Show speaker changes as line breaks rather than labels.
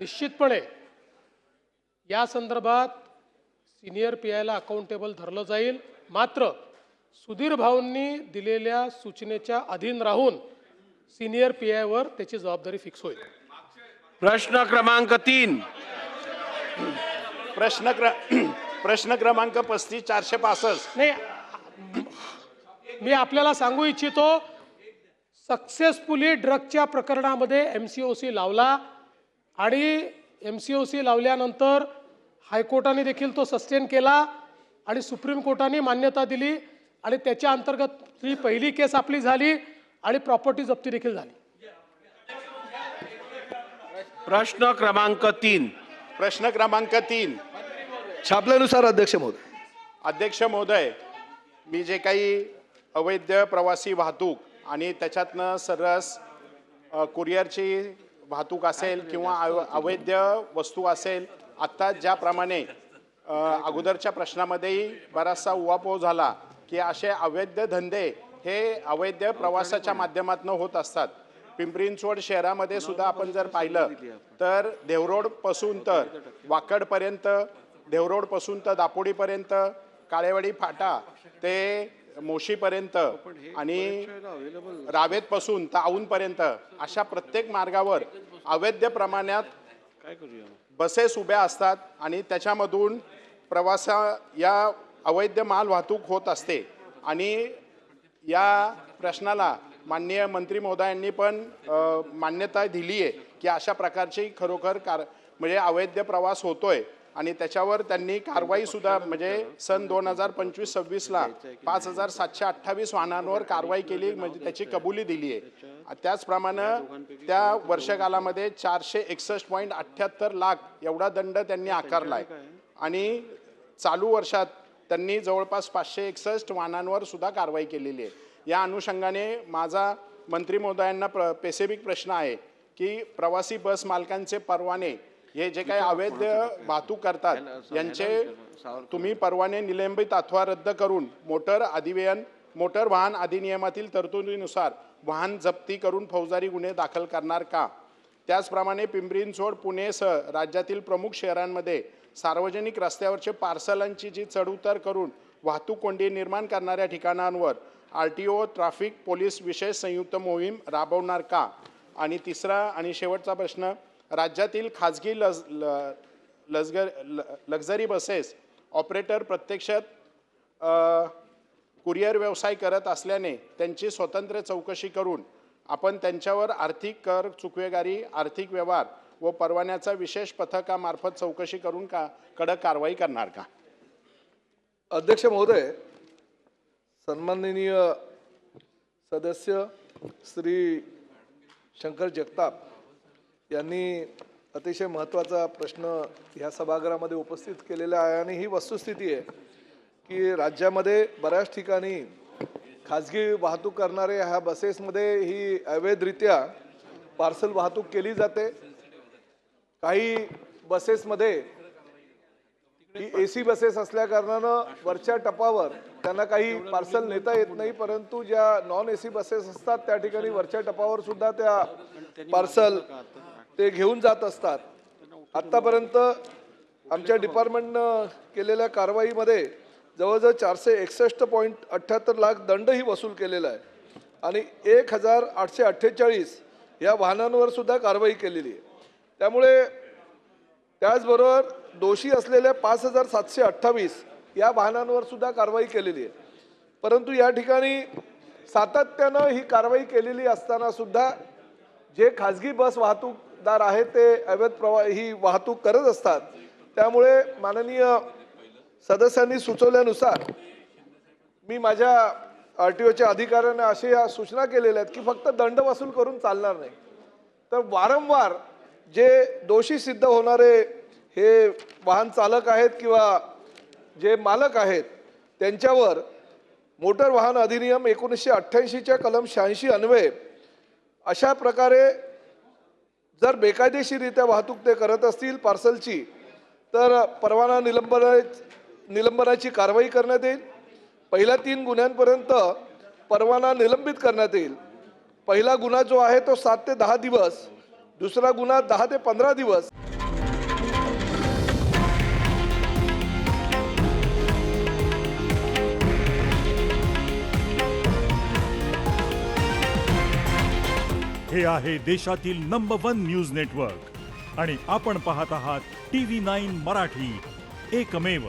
निश्चितपणे या संदर्भात सिनियर पीआयला अकाउंटेबल धरलं जाईल। मात्र सुधीर भाऊंनी दिलेल्या सूचनेच्या अधीन राहून सिनियर पीआयवर त्याची जबाबदारी फिक्स होईल।
प्रश्न क्रमांक 3
प्रश्न क्रमांक 35 465
नाही, मी आपल्याला सांगू इच्छितो, सक्सेसफुली ड्रगच्या प्रकरणामध्ये एमसीओसी लावला आणि एमसीओसी लावल्यानंतर हायकोर्टाने देखील तो सस्टेन केला आणि सुप्रीम कोर्टाने मान्यता दिली आणि त्याच्या अंतर्गत ही पहिली केस आपली झाली आणि प्रॉपर्टी जप्ती देखील झाली।
प्रश्न क्रमांक 3
प्रश्न क्रमांक 3
छापल्यानुसार अध्यक्ष महोदय।
अध्यक्ष महोदय, मी जे काही अवैध प्रवासी वाहतूक आणि त्याच्यातनं सरस कुरिअरची वाहतूक असेल किंवा अवैध वस्तू असेल, आत्ता ज्याप्रमाणे अगोदरच्या प्रश्नामध्येही बराचसा उहापोह झाला की असे अवैध धंदे हे अवैध प्रवासाच्या माध्यमातून होत असतात। पिंपरी चिंचवड शहरामध्ये सुद्धा आपण जर पाहिलं तर देवरोडपासून तर वाकडपर्यंत, देवरोडपासून तर दापोडीपर्यंत, काळेवाडी फाटा ते मोशीपर्यंत आणि रावेतपासून तर औंधपर्यंत अशा प्रत्येक मार्गावर अवैध प्रमाणात बसेस उभ्या असतात आणि त्याच्यामधून या अवैध माल वाहतूक होत असते। आणि या प्रश्नाला माननीय मंत्री महोदयांनी पण मान्यता दिली आहे की अशा प्रकारची खरोखर म्हणजे अवैध प्रवास होतोय आणि त्याच्यावर त्यांनी कारवाई सुद्धा म्हणजे सन 2025-26 ला 5728 वाहनांवर कारवाई केली, म्हणजे त्याची कबुली दिली आहे। त्याचप्रमाणे त्या वर्षकालामध्ये 461.78 लाख एवढा दंड त्यांनी आकारलाय आणि चालू वर्षात त्यांनी जवळपास 561 वाहनांवर सुद्धा कारवाई केलेली आहे। या अनुषंगाने माझा मंत्री महोदयांना स्पेसिफिक प्रश्न आहे की प्रवासी बस मालकांचे परवाने हे जे काही अवैध वाहतूक करतात यांचे तुम्ही परवाने निलंबित अथवा रद्द करून मोटर वाहन अधिनियमातील तरतुदीनुसार वाहन जप्ती करून फौजदारी गुन्हे दाखल करणार का? त्याचप्रमाणे पिंपरी चिंचवड, पुणेसह राज्यातील प्रमुख शहरांमध्ये सार्वजनिक रस्त्यावरचे पार्सलांची जी चढउतार करून वाहतूक कोंडी निर्माण करणाऱ्या ठिकाणांवर आरटीओ ट्रॅफिक पोलीस विशेष संयुक्त मोहीम राबवणार का? आणि तिसरा आणि शेवटचा प्रश्न, राज्यातील खाजगी लक्झरी बसेस ऑपरेटर प्रत्यक्षात कुरिअर व्यवसाय करत असल्याने त्यांची स्वतंत्र चौकशी करून आपण त्यांच्यावर आर्थिक कर चुकवेगिरी, आर्थिक व्यवहार व परवान्याचा विशेष पथकामार्फत चौकशी करून कडक कारवाई करणार का?
अध्यक्ष महोदय, सन्माननीय सदस्य श्री शंकर जगताप यांनी अतिशय महत्त्वाचा प्रश्न ह्या सभागृहामध्ये उपस्थित केलेला आहे आणि ही वस्तुस्थिती आहे की राज्यामध्ये बऱ्याच ठिकाणी खाजगी वाहतूक करणारे ह्या बसेसमध्ये ही अवैधरित्या पार्सल वाहतूक केली जाते। काही बसेसमध्ये ही एसी बसेस असल्या कारणानं वरच्या टपावर त्यांना काही पार्सल नेता येत नाही, परंतु ज्या नॉन एसी बसेस असतात त्या ठिकाणी वरच्या टपावर सुद्धा त्या पार्सल ते घेऊन जात असतात। आत्तापर्यंत आमच्या डिपार्टमेंटनं केलेल्या कारवाईमध्ये जवळजवळ 461.78 लाख दंडही वसूल केलेला आहे आणि 1848 या वाहनांवर सुद्धा कारवाई केलेली आहे। त्यामुळे त्याचबरोबर दोषी असलेल्या 5728 या वाहनांवर सुद्धा कारवाई केलेली आहे। परंतु या ठिकाणी सातत्यानं ही कारवाई केलेली असताना सुद्धा जे खाजगी बस वाहतूकदार आहेत ते अवैध ही वाहतूक करत असतात। त्यामुळे माननीय सदस्यांनी सुचवल्यानुसार मी माझ्या आरटीओच्या अधिकाऱ्यांना अशा सूचना केलेल्या आहेत की फक्त दंड वसूल करून चालणार नाही, तर वारंवार जे दोषी सिद्ध होणारे हे वाहन चालक आहेत किंवा जे मालक आहेत त्यांच्यावर मोटर वाहन अधिनियम 1988च्या कलम 86 अन्वये अशा प्रकारे जर बेकायदेशीररित्या वाहतूक ते करत असतील पार्सलची तर परवाना निलंबनाची कारवाई करण्यात येईल। पहिल्या 3 गुन्ह्यांपर्यंत परवाना निलंबित करण्यात येईल। पहिला गुन्हा जो आहे तो 7 ते 10 दिवस, दुसरा गुन्हा 10 ते 15 दिवस.
हे आहे देशातील नंबर 1 न्यूज नेटवर्क आणि आपण पाहत आहात TV9 मराठी, एकमेव.